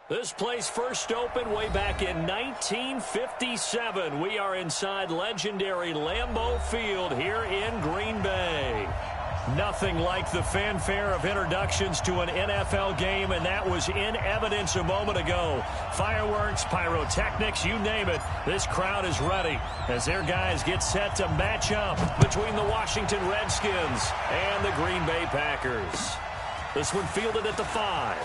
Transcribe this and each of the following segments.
This place first opened way back in 1957. We are inside legendary Lambeau Field here in Green Bay. Nothing like the fanfare of introductions to an NFL game, and that was in evidence a moment ago. Fireworks, pyrotechnics, you name it. This crowd is ready as their guys get set to match up between the Washington Redskins and the Green Bay Packers. This one fielded at the 5.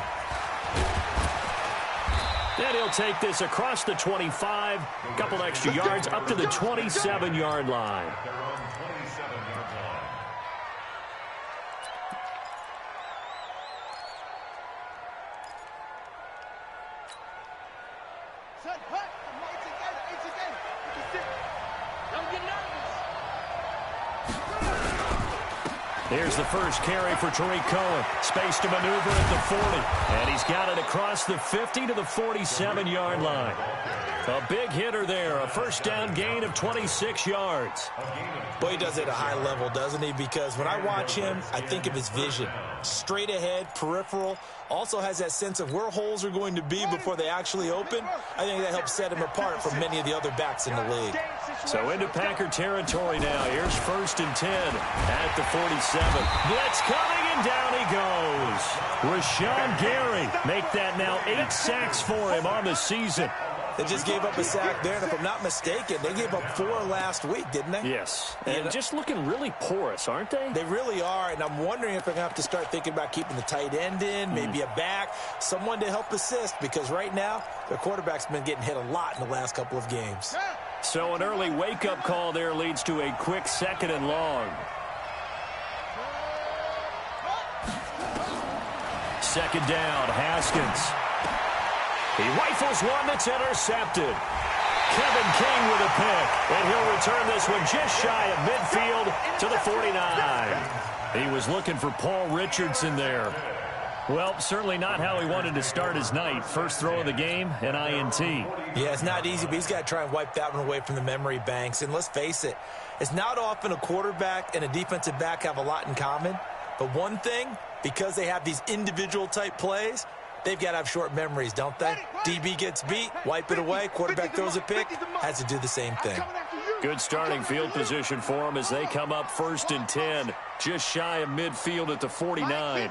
And he'll take this across the 25, a couple extra yards up to the 27-yard line. Here's the first carry for Tariq Cohen. Space to maneuver at the 40. And he's got it across the 50 to the 47-yard line. A big hitter there. A first down gain of 26 yards. Well, he does it at a high level, doesn't he? Because when I watch him, I think of his vision. Straight ahead, peripheral. Also has that sense of where holes are going to be before they actually open. I think that helps set him apart from many of the other backs in the league. So into Packer territory now. Here's 1st and 10 at the 47. Blitz coming, and down he goes. Rashawn Gary make that now 8 sacks for him on the season. They just gave up a sack there, and if I'm not mistaken, they gave up 4 last week, didn't they? Yes, and just looking really porous, aren't they? They really are, and I'm wondering if they're going to have to start thinking about keeping the tight end in, maybe a back, someone to help assist, because right now, their quarterback's been getting hit a lot in the last couple of games. So an early wake-up call there leads to a quick 2nd and long. 2nd down, Haskins. He rifles one that's intercepted. Kevin King with a pick, and he'll return this one just shy of midfield to the 49. He was looking for Paul Richardson there. Well, certainly not how he wanted to start his night. First throw of the game, an INT. Yeah, it's not easy, but he's got to try and wipe that one away from the memory banks. And let's face it, it's not often a quarterback and a defensive back have a lot in common. But one thing, because they have these individual type plays, they've got to have short memories, don't they? DB gets beat, wipe it away, quarterback throws a pick, has to do the same thing. Good starting field position for them as they come up 1st and 10, just shy of midfield at the 49.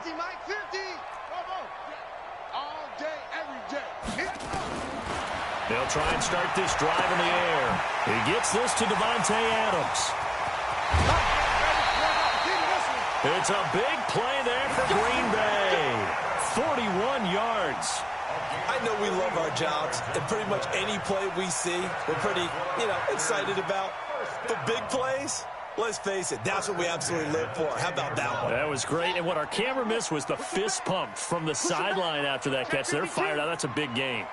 They'll try and start this drive in the air. He gets this to Devontae Adams. It's a big play there for Green Bay. 41 yards. I know we love our jobs, and pretty much any play we see, we're pretty, excited about. But big plays, let's face it, that's what we absolutely live for. How about that one? That was great, and what our camera missed was the fist pump from the sideline after that catch. They're fired out. That's a big gain.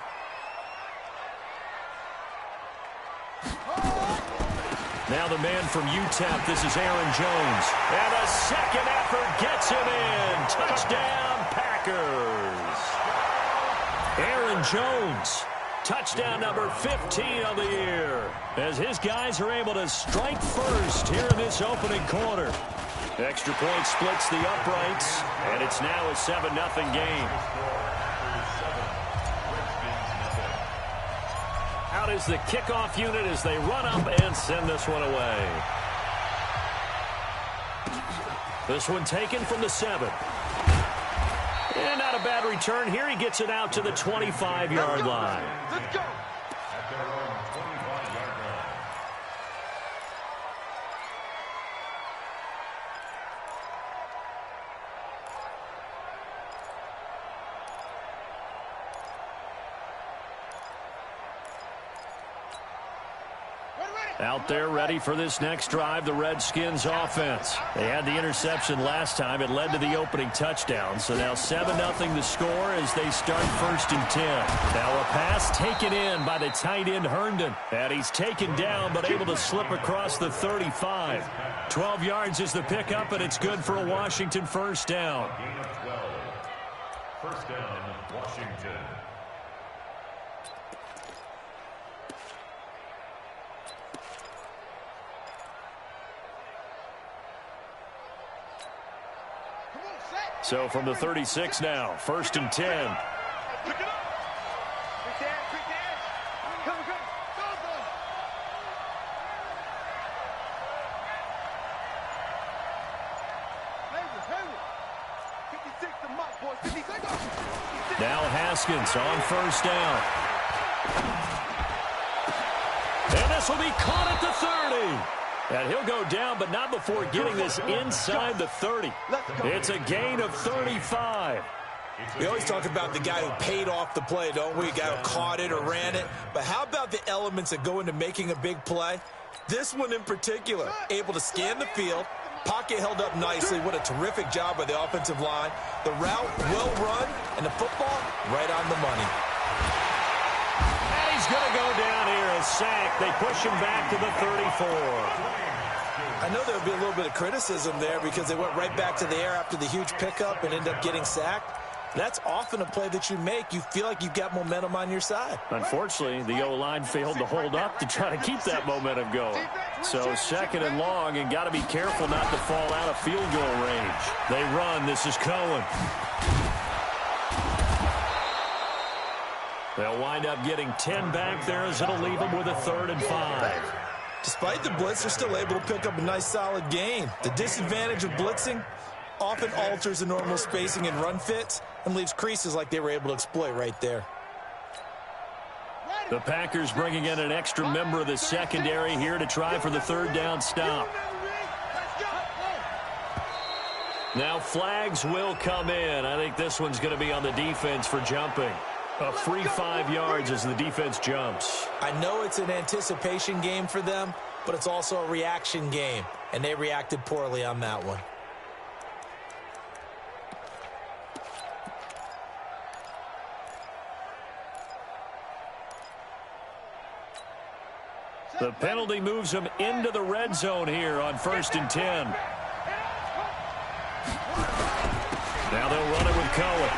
Now the man from UTEP, this is Aaron Jones. And a second effort gets him in. Touchdown, Packers. Aaron Jones, touchdown number 15 of the year, as his guys are able to strike first here in this opening quarter. Extra point splits the uprights, and it's now a 7-0 game. Out is the kickoff unit as they run up and send this one away. This one taken from the 7. And not a bad return here. He gets it out to the 25-yard line. Let's go. Out there ready for this next drive, the Redskins offense. They had the interception last time. It led to the opening touchdown. So now 7-0 the score as they start 1st and 10. Now a pass taken in by the tight end Herndon. And he's taken down but able to slip across the 35. 12 yards is the pickup, and it's good for a Washington first down. First down, Washington. So from the 36 now, 1st and 10. Now Haskins on first down. And this will be caught at the 30. And he'll go down, but not before getting this inside the 30. It's a gain of 35. We always talk about the guy who paid off the play, don't we? A guy who caught it or ran it. But how about the elements that go into making a big play? This one in particular, able to scan the field, pocket held up nicely. What a terrific job by the offensive line. The route well run, and the football right on the money. And he's going to go down here, a sack. They push him back to the 34. I know there would be a little bit of criticism there because they went right back to the air after the huge pickup and ended up getting sacked. That's often a play that you make. You feel like you've got momentum on your side. Unfortunately, the O-line failed to hold up to try to keep that momentum going. So second and long, and got to be careful not to fall out of field goal range. They run. This is Cohen. They'll wind up getting 10 back there as it'll leave them with a 3rd and 5. Despite the blitz, they're still able to pick up a nice solid gain. The disadvantage of blitzing often alters the normal spacing and run fits and leaves creases like they were able to exploit right there. The Packers bringing in an extra member of the secondary here to try for the 3rd down stop. Now flags will come in. I think this one's going to be on the defense for jumping. A free 5 yards as the defense jumps. I know it's an anticipation game for them, but it's also a reaction game, and they reacted poorly on that one. The penalty moves them into the red zone here on 1st and 10. Now they'll run it with Cohen.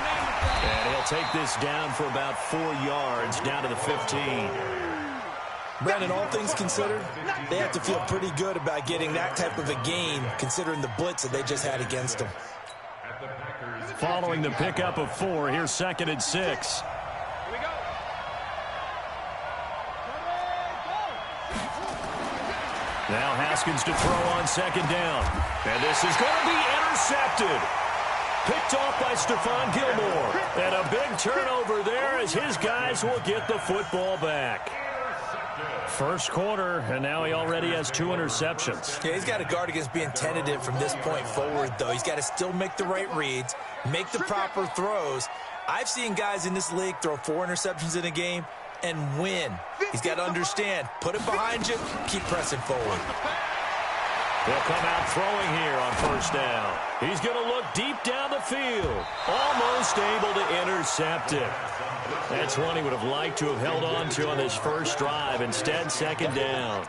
And he'll take this down for about 4 yards, down to the 15. Brandon, all things considered, they have to feel pretty good about getting that type of a gain, considering the blitz that they just had against them. Following the pickup of 4, here's 2nd and 6. Now Haskins to throw on 2nd down. And this is going to be intercepted. Picked off by Stephon Gilmore. And a big turnover there as his guys will get the football back. First quarter, and now he already has 2 interceptions. Yeah, he's got to guard against being tentative from this point forward, though. He's got to still make the right reads, make the proper throws. I've seen guys in this league throw 4 interceptions in a game and win. He's got to understand, put it behind you, keep pressing forward. They'll come out throwing here on 1st down. He's going to look deep down the field. Almost able to intercept it. That's one he would have liked to have held on to on this first drive. Instead, 2nd down.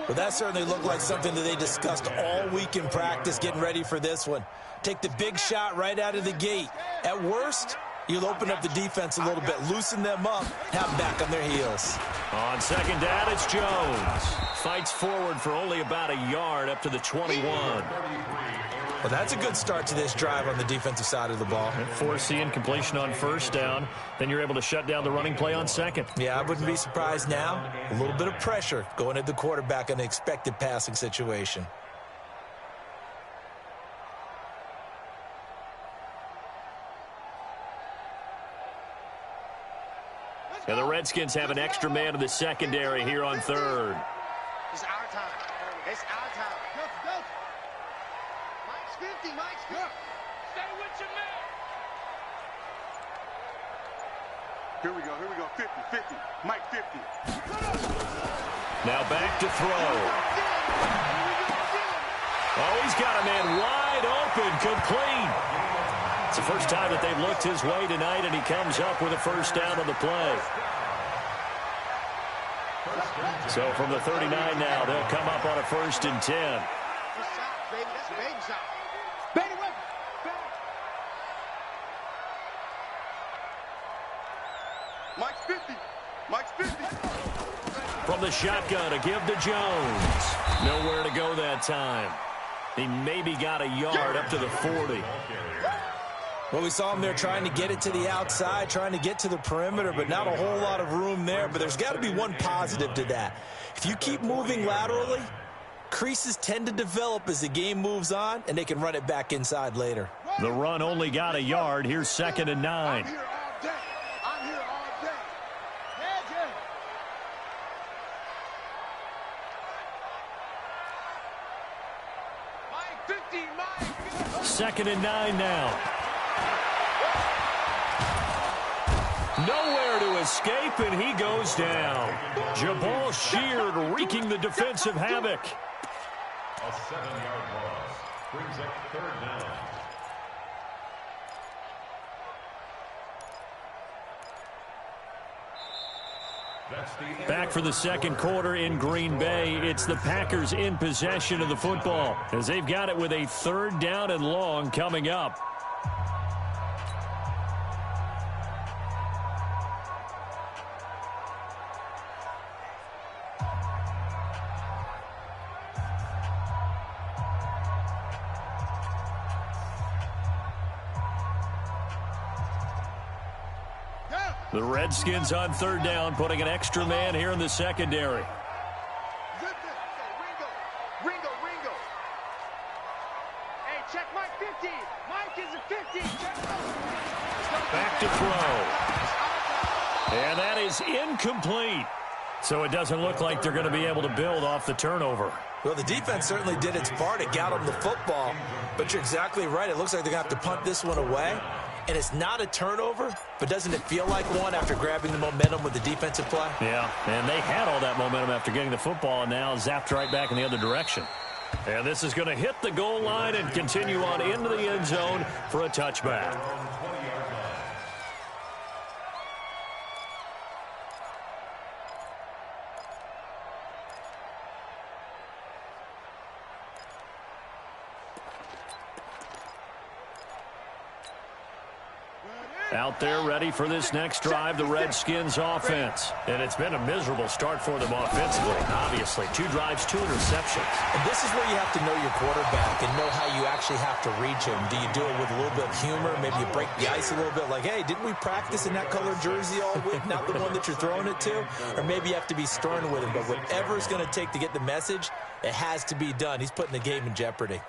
Well, that certainly looked like something that they discussed all week in practice getting ready for this one. Take the big shot right out of the gate. At worst, you'll open up the defense a little bit, loosen them up, have them back on their heels. On 2nd down, it's Jones. Fights forward for only about a yard up to the 21. Well, that's a good start to this drive on the defensive side of the ball. Force the incompletion on 1st down. Then you're able to shut down the running play on 2nd. Yeah, I wouldn't be surprised now. A little bit of pressure going at the quarterback in an expected passing situation. And the Redskins have an extra man in the secondary here on 3rd. It's our time. It's our time. Go, go. Mike's 50. Mike's 50. Stay with your man. Here we go. Here we go. 50. 50. Mike 50. Now back to throw. Oh, he's got a man wide open, complete. It's the first time that they've looked his way tonight, and he comes up with a 1st down on the play. So from the 39 now, they'll come up on a 1st and 10. Good shot, baby. That's a baby shot. Baby, wait. Mike's 50. Mike's 50. From the shotgun, a give to Jones. Nowhere to go that time. He maybe got a yard up to the 40. Well, we saw him there trying to get it to the outside, trying to get to the perimeter, but not a whole lot of room there. But there's got to be one positive to that. If you keep moving laterally, creases tend to develop as the game moves on, and they can run it back inside later. The run only got a yard. Here's 2nd and 9. I'm here all day. I'm here all day. Magic. Mike 50, Mike. 2nd and 9 now. Nowhere to escape, and he goes down. Jabal Sheard wreaking the defensive havoc. A 7-yard loss brings up 3rd down. Back for the second quarter in Green Bay. It's the Packers in possession of the football as they've got it with a 3rd down and long coming up. The Redskins on 3rd down, putting an extra man here in the secondary. Ringo. Hey, check Mike 50. Mike is a 50. Back to throw. And that is incomplete. So it doesn't look like they're going to be able to build off the turnover. Well, the defense certainly did its part to get them the football, but you're exactly right. It looks like they're going to have to punt this one away. And it's not a turnover, but doesn't it feel like one after grabbing the momentum with the defensive play? Yeah, and they had all that momentum after getting the football and now zapped right back in the other direction. And this is going to hit the goal line and continue on into the end zone for a touchback. Out there ready for this next drive, the Redskins offense. And it's been a miserable start for them offensively, obviously. 2 drives, 2 interceptions. And this is where you have to know your quarterback and know how you actually have to reach him. Do you do it with a little bit of humor? Maybe you break the ice a little bit like, hey, didn't we practice in that colored jersey all week? Not the one that you're throwing it to? Or maybe you have to be stern with him. But whatever it's going to take to get the message, it has to be done. He's putting the game in jeopardy.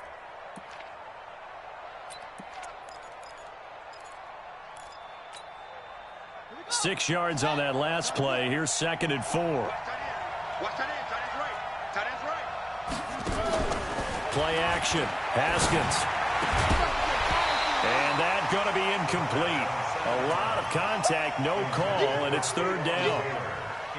Six yards on that last play. Here's 2nd and 4. Watch that end. Tight end's right. Play action. Haskins. And that's going to be incomplete. A lot of contact, no call, and it's 3rd down.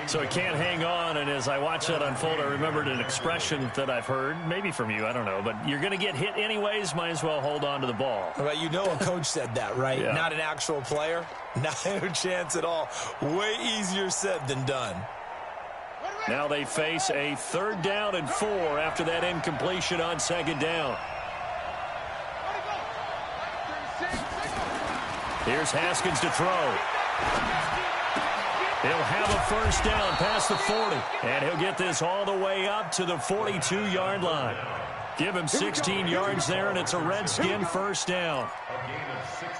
So it can't hang on, and as I watch that unfold, I remembered an expression that I've heard, maybe from you, I don't know, but you're going to get hit anyways, might as well hold on to the ball. Well, you know a coach said that, right? Yeah. Not an actual player. Not a chance at all. Way easier said than done. Now they face a 3rd down and 4 after that incompletion on 2nd down. Here's Haskins to throw. He'll have a 1st down past the 40, and he'll get this all the way up to the 42-yard line. Give him 16 yards there, and it's a Redskin 1st down.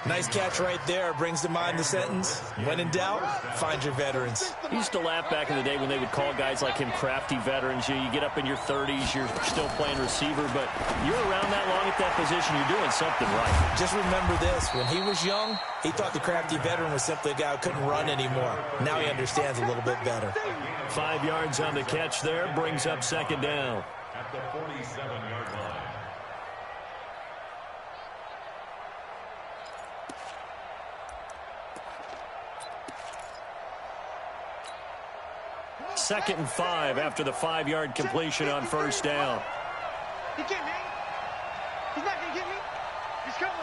Nice catch right there. Brings to mind the sentence, when in doubt, find your veterans. I used to laugh back in the day when they would call guys like him crafty veterans. You get up in your 30s, you're still playing receiver, but you're around that long at that position, you're doing something right. Just remember this, when he was young, he thought the crafty veteran was simply a guy who couldn't run anymore. Now he understands a little bit better. 5 yards on the catch there, brings up 2nd down. At the 47-yard line. Second and 5 after the 5-yard completion on 1st down. He can't hang. He's not going to get me. He's coming.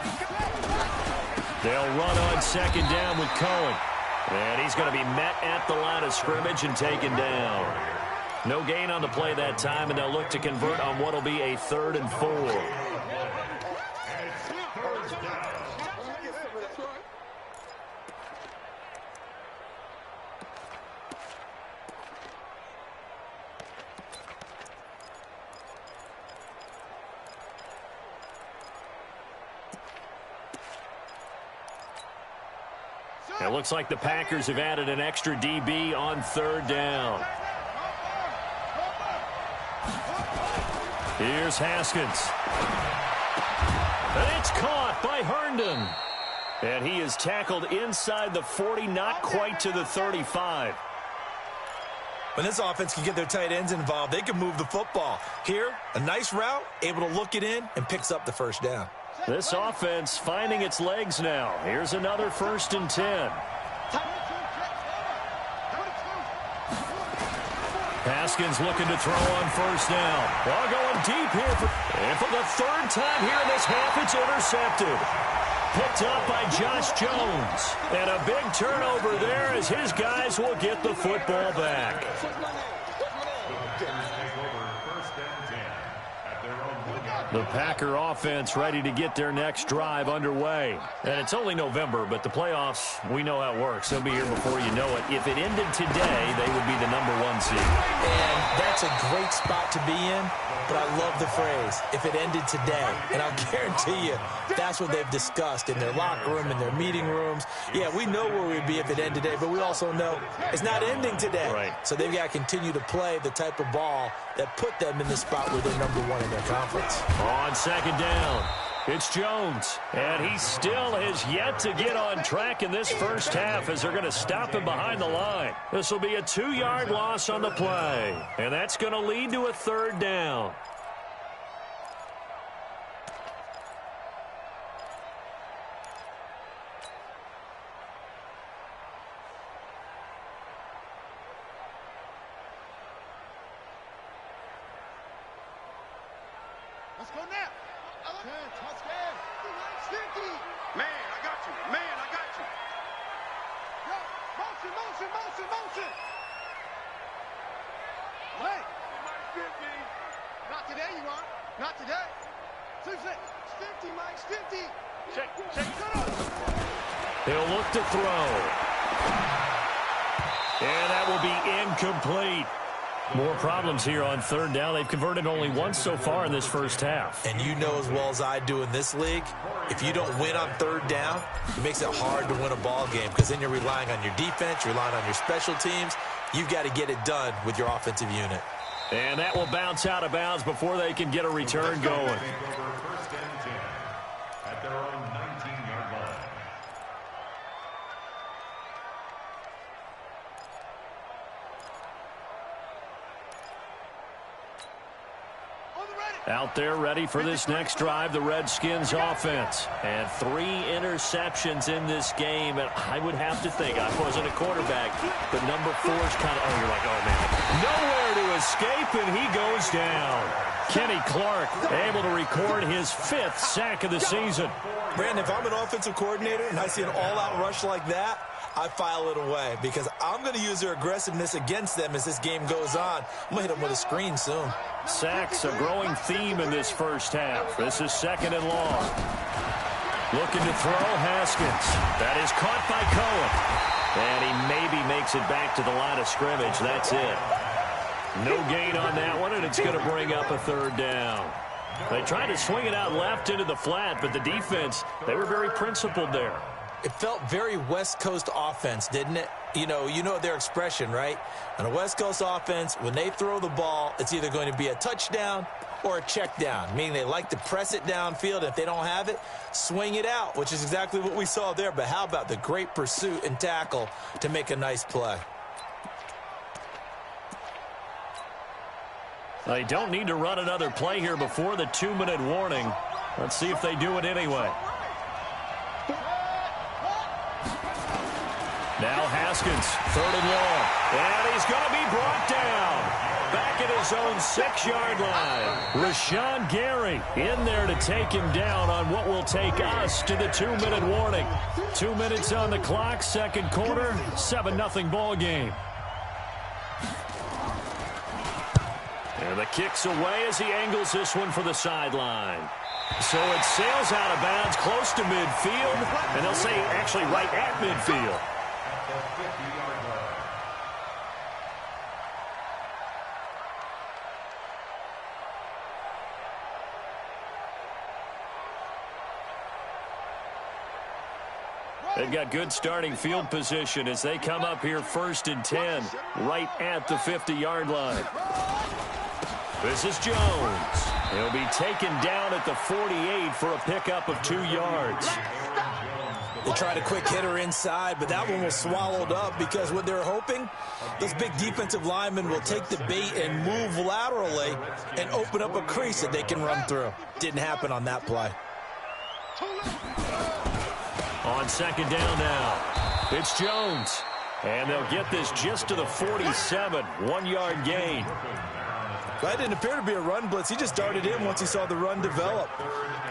They'll run on 2nd down with Cohen. And he's going to be met at the line of scrimmage and taken down. No gain on the play that time, and they'll look to convert on what will be a 3rd and 4. It looks like the Packers have added an extra DB on third down. Here's Haskins. And it's caught by Herndon. And he is tackled inside the 40, not quite to the 35. When this offense can get their tight ends involved, they can move the football. Here, a nice route, able to look it in, and picks up the first down. This offense finding its legs now. Here's another 1st and 10. Haskins looking to throw on first down. Ball going deep here. And for the 3rd time here in this half, it's intercepted. Picked up by Josh Jones. And a big turnover there as his guys will get the football back. The Packer offense ready to get their next drive underway. And it's only November, but the playoffs, we know how it works. They'll be here before you know it. If it ended today, they would be the #1 seed. And that's a great spot to be in, but I love the phrase, if it ended today. And I'll guarantee you, that's what they've discussed in their locker room, in their meeting rooms. Yeah, we know where we'd be if it ended today, but we also know it's not ending today. Right. So they've got to continue to play the type of ball that put them in the spot where they're #1 in their conference. On second down, it's Jones. And he still has yet to get on track in this first half as they're going to stop him behind the line. This will be a 2-yard loss on the play. And that's going to lead to a 3rd down. Let's go now. Touchdown. 50. Man, I got you. Man, I got you. Go. Motion, motion, motion, motion. Hey. Mike's 50. Not today, you aren't. Not today. 2 seconds. 50, Mike's 50. Check. Shut up. He'll look to throw. And that will be incomplete. More problems here on 3rd down. They've converted only once so far in this first half. And you know as well as I do in this league, if you don't win on 3rd down, it makes it hard to win a ball game because then you're relying on your defense, you're relying on your special teams. You've got to get it done with your offensive unit. And that will bounce out of bounds before they can get a return going. 1st and 10 at their own 19-yard line. Out there ready for this next drive, the Redskins offense. And 3 interceptions in this game. And I would have to think, I wasn't a quarterback, but number 4 is kind of, you're like, oh, man. Nowhere to escape, and he goes down. Kenny Clark able to record his 5th sack of the season. Brandon, if I'm an offensive coordinator and I see an all-out rush like that, I file it away because I'm going to use their aggressiveness against them as this game goes on. I'm going to hit them with a screen soon. Sacks, a growing theme in this first half. This is 2nd and long. Looking to throw, Haskins. That is caught by Cohen. And he maybe makes it back to the line of scrimmage. That's it. No gain on that one, and it's going to bring up a 3rd down. They tried to swing it out left into the flat, but the defense, they were very principled there. It felt very West Coast offense, didn't it? You know their expression, right? On a West Coast offense, when they throw the ball, it's either going to be a touchdown or a check down, meaning they like to press it downfield. If they don't have it, swing it out, which is exactly what we saw there. But how about the great pursuit and tackle to make a nice play? They don't need to run another play here before the 2-minute warning. Let's see if they do it anyway. Now Haskins, 3rd and long. And he's going to be brought down. Back at his own 6-yard line. Rashawn Gary in there to take him down on what will take us to the 2-minute warning. 2 minutes on the clock, 2nd quarter, 7-0 ball game. And the kick's away as he angles this one for the sideline. So it sails out of bounds close to midfield. And they'll say actually right at midfield. The 50-yard line. They've got good starting field position as they come up here 1st and 10, right at the 50-yard line. This is Jones. He'll be taken down at the 48 for a pickup of 2 yards. They tried a quick hitter inside, but that one was swallowed up because what they're hoping, those big defensive linemen will take the bait and move laterally and open up a crease that they can run through. Didn't happen on that play. On 2nd down now, it's Jones. And they'll get this just to the 47, 1-yard gain. That didn't appear to be a run blitz. He just darted in once he saw the run develop.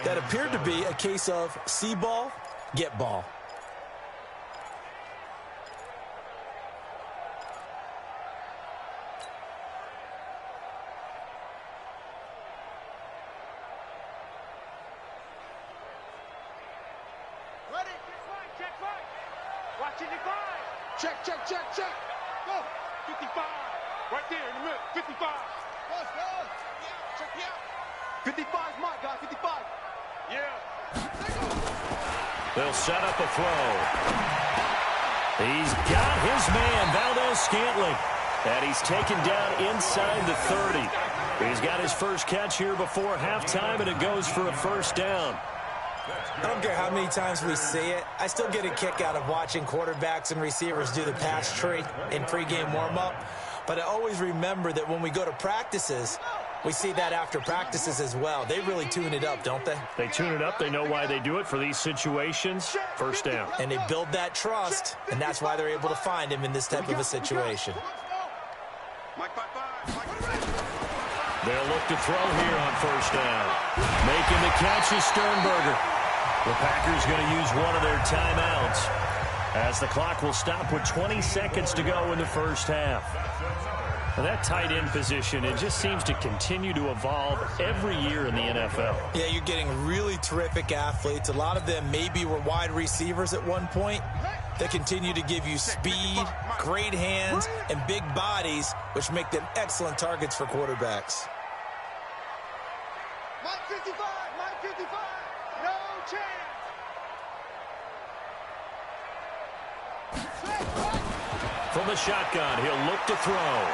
That appeared to be a case of see ball, get ball. Ready? Check right. Watching the five. Check. Go. 55. Right there in the middle. 55. Go. Check me out. 55 is my guy. 55. Yeah. They'll set up a throw. He's got his man, Valdez-Scantling. And he's taken down inside the 30. He's got his first catch here before halftime, and it goes for a 1st down. I don't care how many times we see it. I still get a kick out of watching quarterbacks and receivers do the pass tree in pregame warm-up. But I always remember that when we go to practices, we see that after practices as well. They really tune it up, don't they? They tune it up. They know why they do it for these situations. 1st down. And they build that trust, and that's why they're able to find him in this type of a situation. They'll look to throw here on 1st down. Making the catch is Sternberger. The Packers going to use one of their timeouts as the clock will stop with 20 seconds to go in the 1st half. And that tight end position, it just seems to continue to evolve every year in the NFL. Yeah, you're getting really terrific athletes. A lot of them maybe were wide receivers at one point. They continue to give you speed, great hands, and big bodies, which make them excellent targets for quarterbacks. Mike 55. No chance. From the shotgun, he'll look to throw.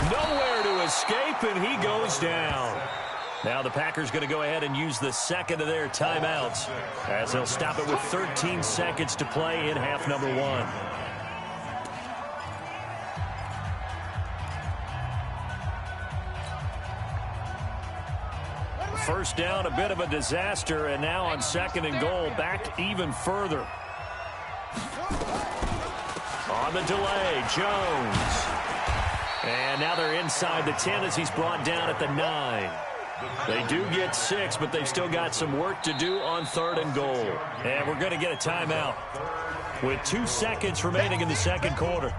Nowhere to escape, and he goes down. Now the Packers going to go ahead and use the 2nd of their timeouts as they'll stop it with 13 seconds to play in half number 1. First down, a bit of a disaster, and now on 2nd and goal, back even further. On the delay, Jones. And now they're inside the 10 as he's brought down at the 9. They do get 6, but they've still got some work to do on 3rd and goal. And we're going to get a timeout with 2 seconds remaining in the 2nd quarter.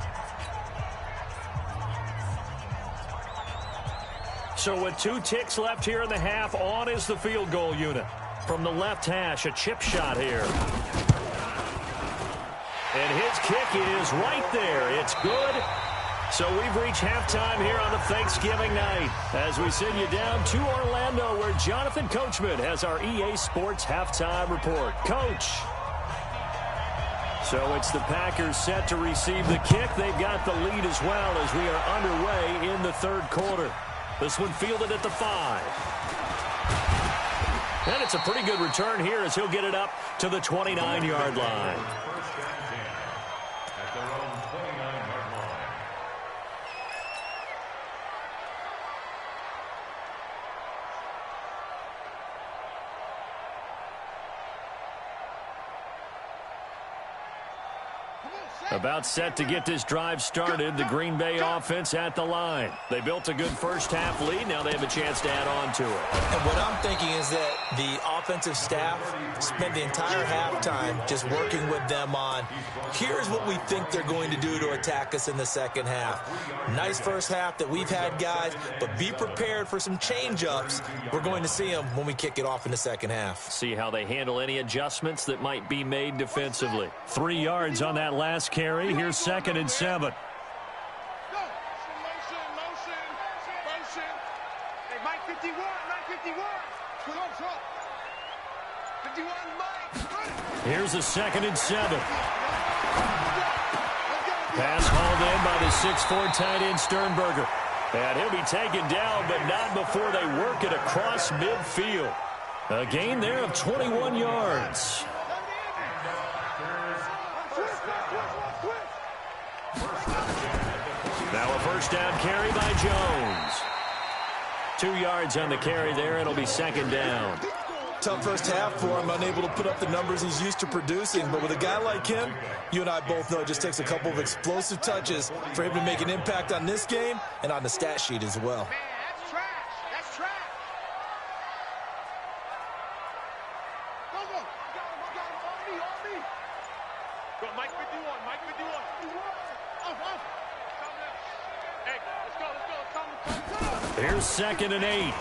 So with 2 ticks left here in the half, on is the field goal unit. From the left hash, a chip shot here. And his kick is right there. It's good. So we've reached halftime here on a Thanksgiving night as we send you down to Orlando where Jonathan Coachman has our EA Sports halftime report. Coach. So it's the Packers set to receive the kick. They've got the lead as well as we are underway in the 3rd quarter. This one fielded at the 5. And it's a pretty good return here as he'll get it up to the 29-yard line. About set to get this drive started, the Green Bay offense at the line. They built a good 1st half lead. Now they have a chance to add on to it. And what I'm thinking is that the offensive staff spent the entire halftime just working with them on, here's what we think they're going to do to attack us in the 2nd half. Nice 1st half that we've had, guys, but be prepared for some change-ups. We're going to see them when we kick it off in the 2nd half. See how they handle any adjustments that might be made defensively. 3 yards on that last carry. Here's 2nd and 7. Motion. Hey, Mike 51. 51, Mike. Here's a 2nd and 7. Pass hauled in by the 6'4" tight end Sternberger. And he'll be taken down, but not before they work it across midfield. A gain there of 21 yards. Now a first down carry by Jones. 2 yards on the carry there. It'll be 2nd down. Tough first half for him, unable to put up the numbers he's used to producing. But with a guy like him, you and I both know it just takes a couple of explosive touches for him to make an impact on this game and on the stat sheet as well. Man, that's trash. That's trash. Go, go. On me. Go, Mike 51. Off. Hey, let's go. Come. Here's 2nd and 8.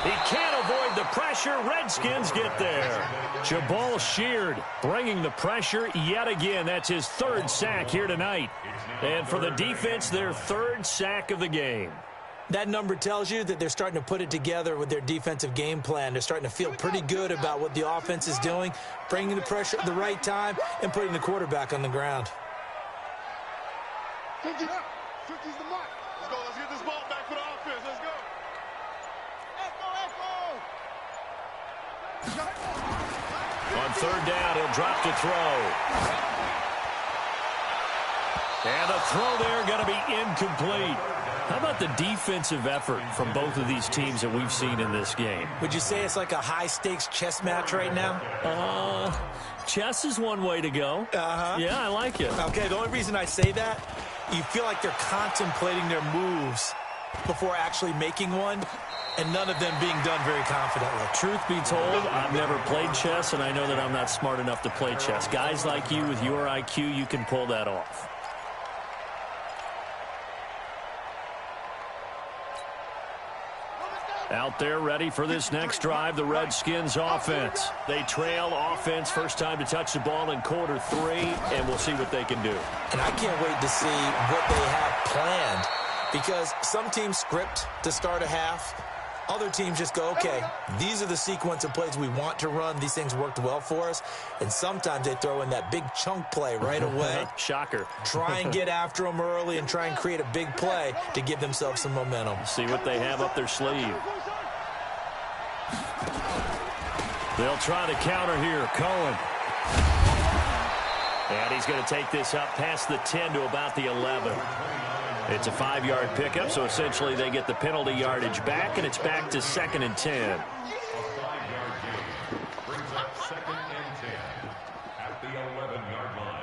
He can't avoid the pressure. Redskins get there. Jabal Sheard bringing the pressure yet again. That's his 3rd sack here tonight. And for the defense, their 3rd sack of the game. That number tells you that they're starting to put it together with their defensive game plan. They're starting to feel pretty good about what the offense is doing, bringing the pressure at the right time, and putting the quarterback on the ground. 50's the mark. Let's get this ball back for the offense. Let's go. On 3rd down, he'll drop to throw. And the throw there going to be incomplete. How about the defensive effort from both of these teams that we've seen in this game? Would you say it's like a high-stakes chess match right now? Chess is one way to go. Yeah, I like it. Okay, the only reason I say that, you feel like they're contemplating their moves before actually making one, and none of them being done very confidently. Truth be told, I've never played chess, and I know that I'm not smart enough to play chess. Guys like you with your IQ, you can pull that off. Out there ready for this next drive, the Redskins offense. They trail offense, first time to touch the ball in quarter 3, and we'll see what they can do. And I can't wait to see what they have planned, because some teams script to start a half. Other teams just go, okay, these are the sequence of plays we want to run. These things worked well for us. And sometimes they throw in that big chunk play right away. Shocker. Try and get after them early and try and create a big play to give themselves some momentum. See what they have up their sleeve. They'll try the counter here. Cohen. And he's going to take this up past the 10 to about the 11. It's a 5-yard pickup, so essentially they get the penalty yardage back, and it's back to 2nd and 10. A 5-yard gain brings up 2nd and 10 at the 11-yard line.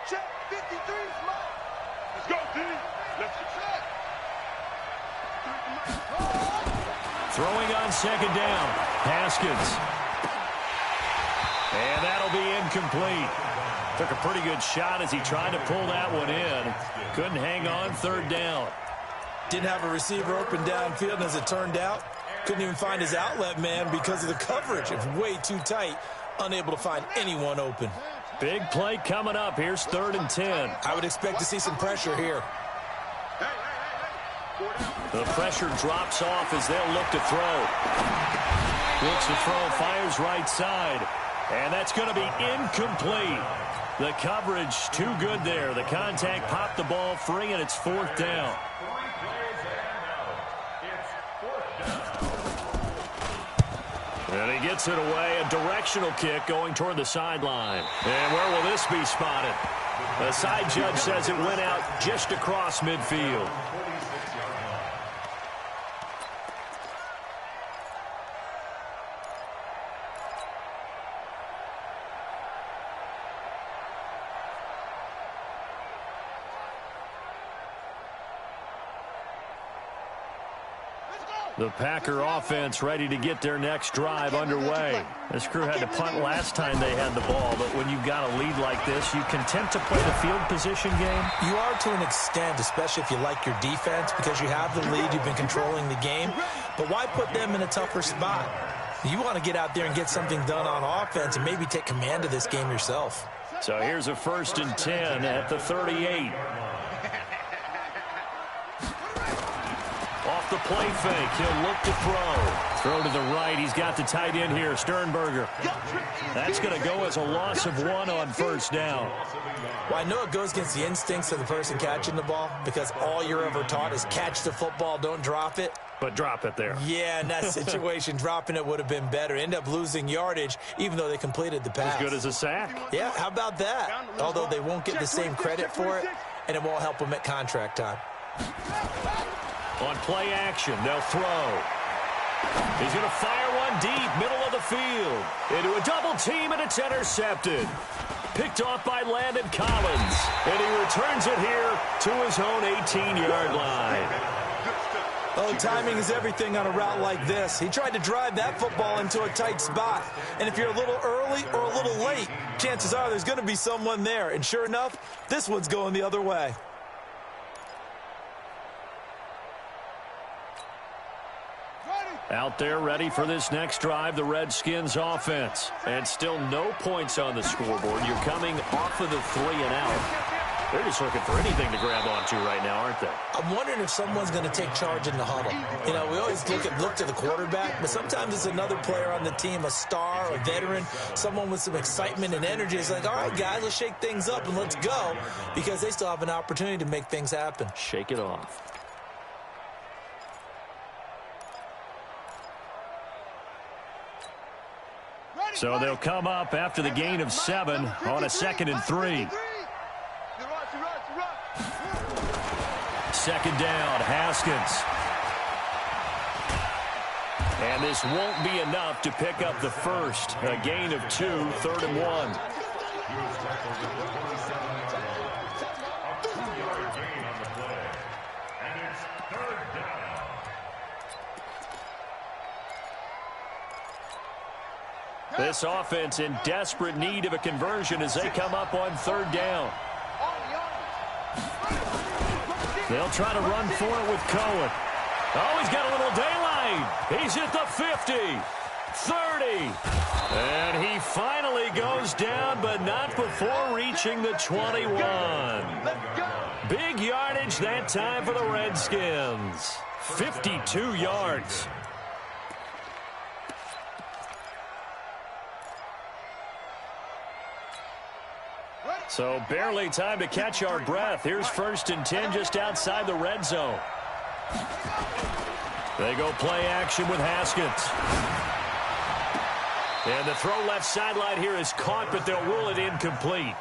Check 53. Let's go, D. Let's check. Throwing on 2nd down. Haskins. And that'll be incomplete. Took a pretty good shot as he tried to pull that one in. Couldn't hang on 3rd down. Didn't have a receiver open downfield, and as it turned out, couldn't even find his outlet man because of the coverage. It was way too tight, unable to find anyone open. Big play coming up. Here's 3rd and 10. I would expect to see some pressure here. The pressure drops off as they'll look to throw. Looks to throw, fires right side. And that's going to be incomplete. The coverage too good there. The contact popped the ball free, and it's 4th down. And he gets it away. A directional kick going toward the sideline. And where will this be spotted? The side judge says it went out just across midfield. The Packer offense ready to get their next drive underway. This crew had to punt last time they had the ball, but when you've got a lead like this, you content to play the field position game? You are to an extent, especially if you like your defense, because you have the lead, you've been controlling the game. But why put them in a tougher spot? You want to get out there and get something done on offense and maybe take command of this game yourself. So here's a 1st and 10 at the 38. Off the play fake, he'll look to throw. Throw to the right, he's got the tight end here, Sternberger. That's going to go as a loss of 1 on 1st down. Well, I know it goes against the instincts of the person catching the ball because all you're ever taught is catch the football, don't drop it. But drop it there. Yeah, in that situation, dropping it would have been better. End up losing yardage, even though they completed the pass. As good as a sack. Yeah, how about that? Although they won't get the same credit for it, and it won't help them at contract time. On play action, they'll throw. He's going to fire one deep, middle of the field. Into a double team, and it's intercepted. Picked off by Landon Collins. And he returns it here to his own 18-yard line. Oh, timing is everything on a route like this. He tried to drive that football into a tight spot. And if you're a little early or a little late, chances are there's going to be someone there. And sure enough, this one's going the other way. Out there ready for this next drive, the Redskins offense. And still no points on the scoreboard. You're coming off of the 3 and out. They're just looking for anything to grab onto right now, aren't they? I'm wondering if someone's going to take charge in the huddle. You know, we always look to the quarterback, but sometimes it's another player on the team, a star, a veteran, someone with some excitement and energy. It's like, all right, guys, let's shake things up and let's go, because they still have an opportunity to make things happen. Shake it off. So they'll come up after the gain of 7 on a 2nd and 3. 2nd down, Haskins. And this won't be enough to pick up the first. A gain of 2, 3rd and 1. This offense in desperate need of a conversion as they come up on 3rd down. They'll try to run for it with Cohen. Oh, he's got a little daylight. He's at the 50, 30. And he finally goes down, but not before reaching the 21. Big yardage that time for the Redskins. 52 yards. So barely time to catch our breath. Here's 1st and 10 just outside the red zone. They go play action with Haskins. And the throw left sideline here is caught, but they'll rule it incomplete.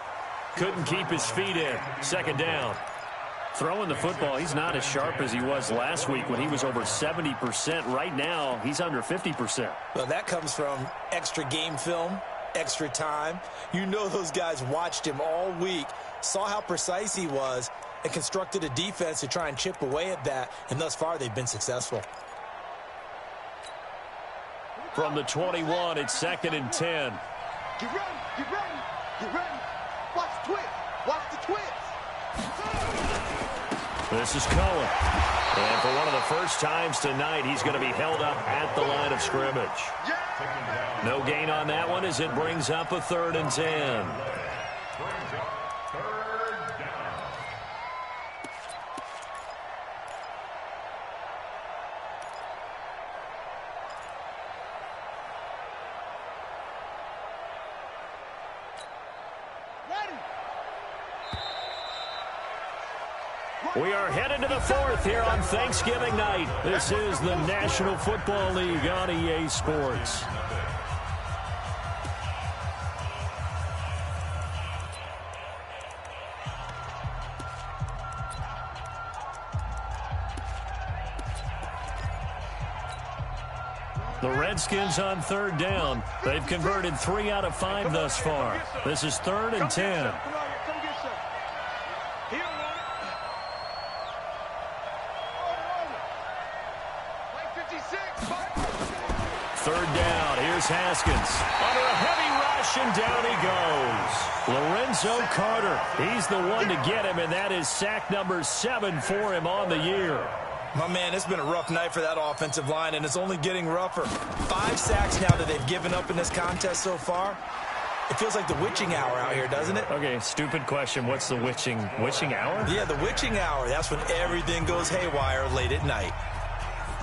Couldn't keep his feet in. 2nd down. Throwing the football, he's not as sharp as he was last week when he was over 70%. Right now, he's under 50%. Well, that comes from extra game film, extra time. You know those guys watched him all week, saw how precise he was, and constructed a defense to try and chip away at that, and thus far they've been successful. From the 21, it's 2nd and 10. Get ready, get ready, get ready. Watch the twist, watch the twist. This is Cohen. And for one of the first times tonight, he's going to be held up at the line of scrimmage. No gain on that one as it brings up a 3rd and 10. We are headed to the 4th here on Thanksgiving night. This is the National Football League on EA Sports. The Redskins on 3rd down. They've converted 3 out of 5 thus far. This is 3rd and 10. 3rd down. Here's Haskins. Under a heavy rush, and down he goes. Lorenzo Carter. He's the one to get him, and that is sack number 7 for him on the year. My man, it's been a rough night for that offensive line, and it's only getting rougher. 5 sacks now that they've given up in this contest so far. It feels like the witching hour out here, doesn't it? Okay, stupid question. What's the witching hour? Yeah, the witching hour. That's when everything goes haywire late at night.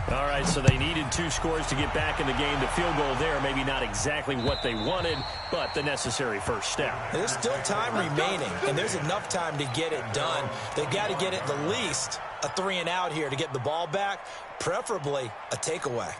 All right, so they needed 2 scores to get back in the game. The field goal there, maybe not exactly what they wanted, but the necessary first step. There's still time remaining, and there's enough time to get it done. They've got to get at the least a 3 and out here to get the ball back, preferably a takeaway.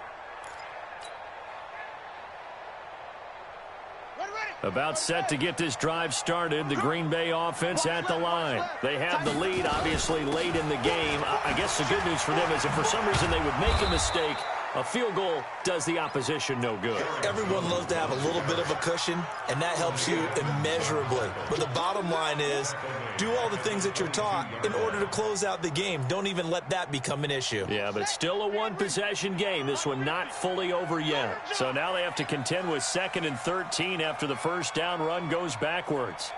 About set to get this drive started. The Green Bay offense at the line. They have the lead, obviously, late in the game. I guess the good news for them is if for some reason they would make a mistake, a field goal does the opposition no good. Everyone loves to have a little bit of a cushion, and that helps you immeasurably. But the bottom line is, do all the things that you're taught in order to close out the game. Don't even let that become an issue. Yeah, but still a one-possession game. This one not fully over yet. So now they have to contend with 2nd and 13 after the first down run goes backwards.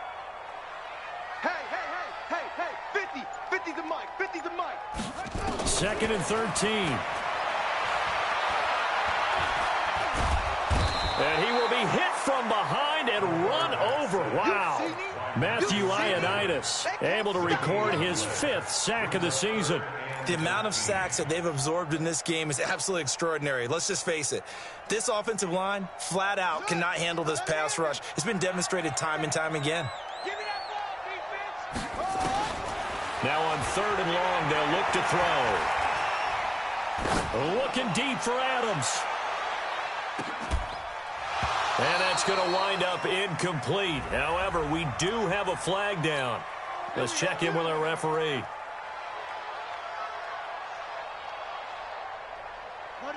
Hey, 50 to Mike, 50 to Mike. 2nd and 13. And he will be hit from behind and run over. Wow. Matthew Ioannidis able to record his 5th sack of the season. The amount of sacks that they've absorbed in this game is absolutely extraordinary. Let's just face it. This offensive line, flat out, cannot handle this pass rush. It's been demonstrated time and time again. Give me that ball, defense. Now on 3rd and long, they'll look to throw. Looking deep for Adams. And that's going to wind up incomplete. However, we do have a flag down. Let's check in with our referee.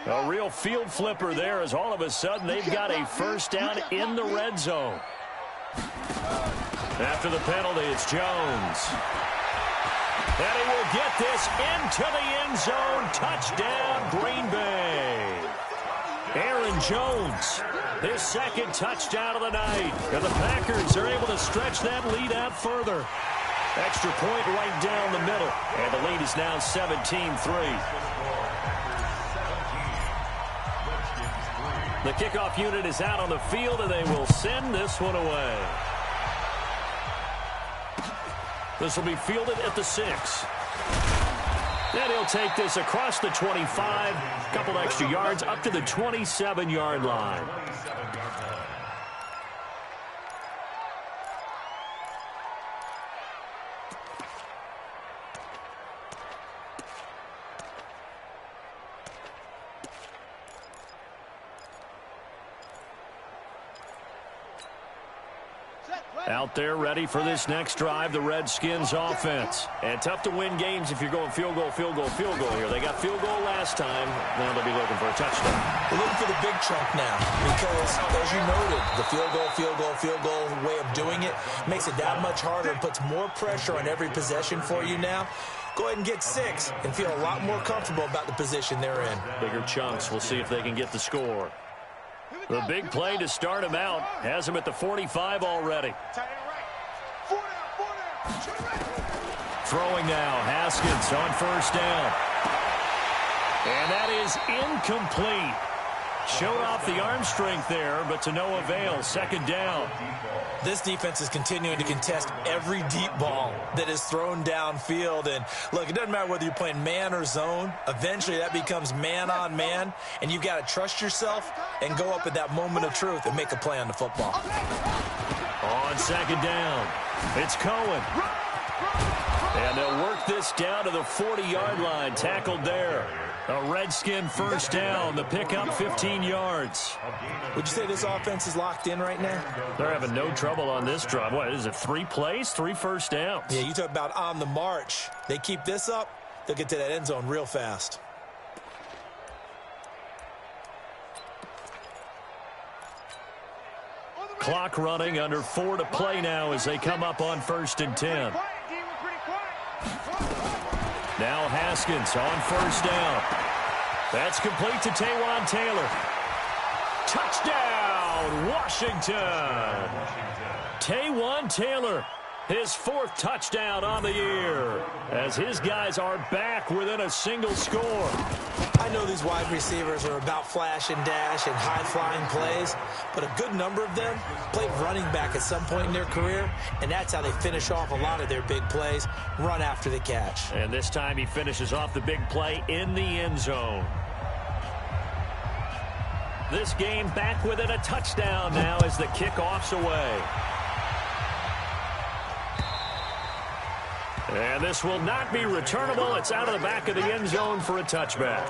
A real field flipper there as all of a sudden they've got a first down in the red zone. After the penalty, it's Jones. And he will get this into the end zone. Touchdown, Green Bay. Aaron Jones, his 2nd touchdown of the night. And the Packers are able to stretch that lead out further. Extra point right down the middle. And the lead is now 17-3. The kickoff unit is out on the field, and they will send this one away. This will be fielded at the 6. Then he'll take this across the 25, a couple extra yards up to the 27-yard line. Out there ready for this next drive, the Redskins offense. And tough to win games if you're going field goal here. They got field goal last time. Now they'll be looking for a touchdown. They're looking for the big chunk now because, as you noted, the field goal way of doing it makes it that much harder and puts more pressure on every possession for you now. Go ahead and get 6 and feel a lot more comfortable about the position they're in. Bigger chunks. We'll see if they can get the score. The big play to start him out has him at the 45 already. Throwing now, Haskins on first down. And that is incomplete. Showed off the arm strength there, but to no avail. 2nd down. This defense is continuing to contest every deep ball that is thrown downfield. And, look, it doesn't matter whether you're playing man or zone. Eventually, that becomes man on man, and you've got to trust yourself and go up at that moment of truth and make a play on the football. On 2nd down, it's Cohen. And they'll work this down to the 40-yard line. Tackled there. A Redskin first down. The pickup 15 yards. Would you say this offense is locked in right now? They're having no trouble on this drive. What is it, 3 plays, 3 first downs? Yeah, you talk about on the march. They keep this up, they'll get to that end zone real fast. Clock running, under 4 to play now as they come up on 1st and 10. Now Haskins on first down. That's complete to Taywan Taylor. Touchdown, Washington. Taywan Taylor His 4th touchdown on the year, as his guys are back within a single score. I know these wide receivers are about flash and dash and high-flying plays, but a good number of them played running back at some point in their career, and that's how they finish off a lot of their big plays, run after the catch. And this time he finishes off the big play in the end zone. This game back within a touchdown now as the kickoff's away. And this will not be returnable. It's out of the back of the end zone for a touchback.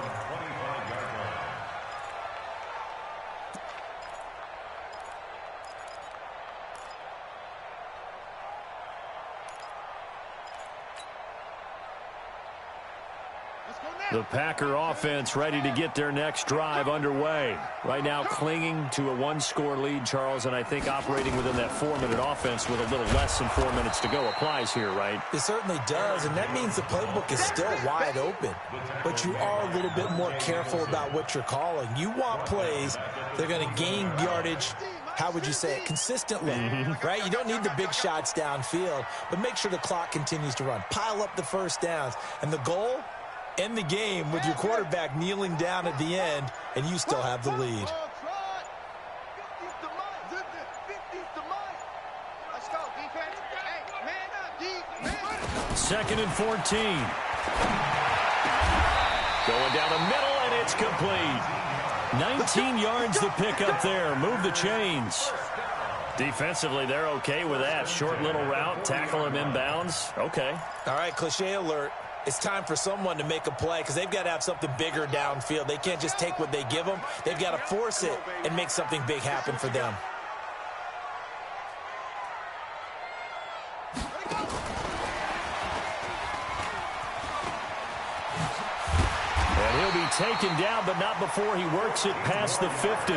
The Packer offense ready to get their next drive underway. Right now clinging to a 1-score lead, Charles, and I think operating within that 4-minute offense with a little less than 4 minutes to go applies here, right? It certainly does, and that means the playbook is still wide open. But you are a little bit more careful about what you're calling. You want plays that are going to gain yardage, how would you say it, consistently, right? You don't need the big shots downfield, but make sure the clock continues to run. Pile up the first downs, and the goal, end the game with your quarterback kneeling down at the end, and you still have the lead. Second and 14. Going down the middle, and it's complete. 19 yards to pick up there. Move the chains. Defensively, they're okay with that. Short little route, tackle him inbounds. Okay. All right, cliche alert. It's time for someone to make a play because they've got to have something bigger downfield. They can't just take what they give them. They've got to force it and make something big happen for them. And he'll be taken down, but not before he works it past the 50.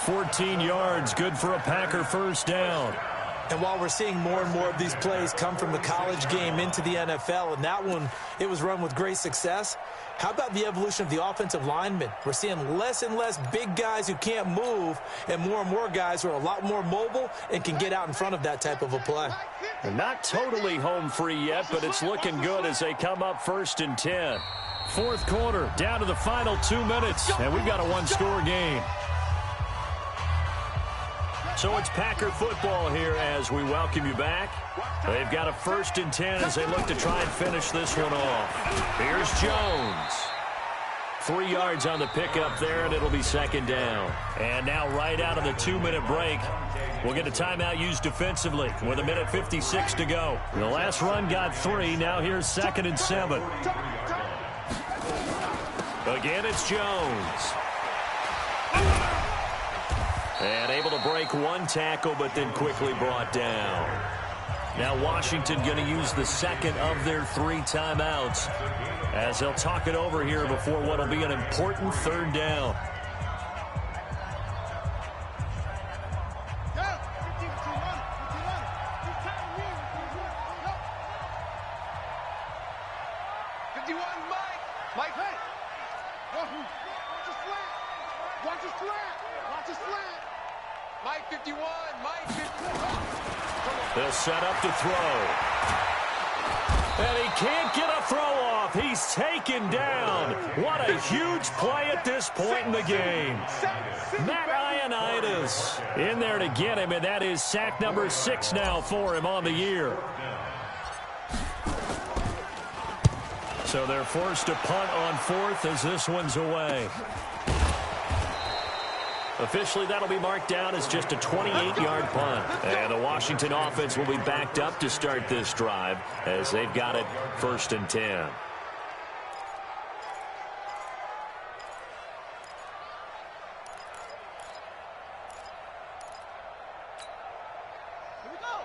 14 yards, good for a Packer first down. And while we're seeing more and more of these plays come from the college game into the NFL, and that one, it was run with great success, how about the evolution of the offensive linemen? We're seeing less and less big guys who can't move and more guys who are a lot more mobile and can get out in front of that type of a play. They're not totally home free yet, but it's looking good as they come up 1st and 10. 4th quarter, down to the final 2 minutes, and we've got a 1-score game. So it's Packer football here as we welcome you back. They've got a 1st and 10 as they look to try and finish this one off. Here's Jones. 3 yards on the pickup there, and it'll be 2nd down. And now right out of the 2-minute break, we'll get a timeout used defensively with 1:56 to go. The last run got 3. Now here's 2nd and 7. Again, it's Jones. And able to break one tackle, but then quickly brought down. Now Washington going to use the 2nd of their 3 timeouts as they'll talk it over here before what will be an important 3rd down. They'll set up to throw. And he can't get a throw off. He's taken down. What a huge play at this point in the game. Matt Ioannidis in there to get him, and that is sack number 6 now for him on the year. So they're forced to punt on 4th as this one's away. Officially, that'll be marked down as just a 28-yard punt. And the Washington offense will be backed up to start this drive as they've got it 1st and 10.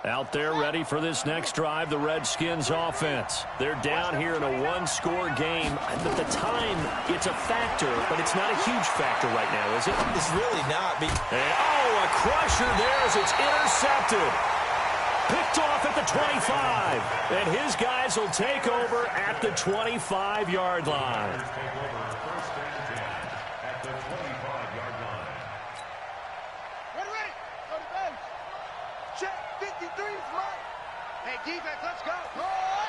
Out there ready for this next drive, the Redskins offense. They're down here in a 1-score game. At the time, it's a factor, but it's not a huge factor right now, is it? It's really not. A crusher there as it's intercepted. Picked off at the 25. And his guys will take over at the 25-yard line.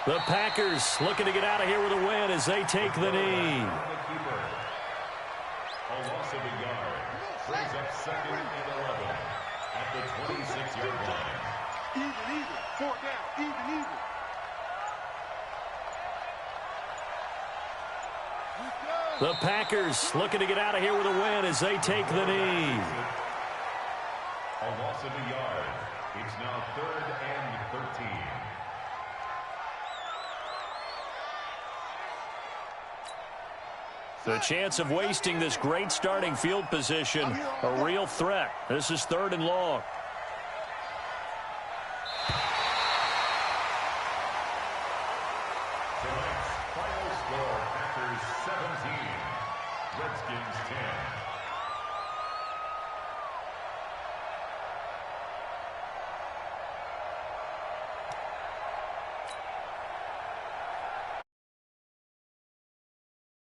The Packers looking to get out of here with a win as they take the knee. A loss of a yard. Brings up second and 11 at the 26-yard line. Even. Fourth down. Even. The Packers looking to get out of here with a win as they take the knee. A loss of a yard. It's now 3rd and 13. The chance of wasting this great starting field position, a real threat. This is 3rd and long. Tonight's final score, Packers 17, Redskins 10.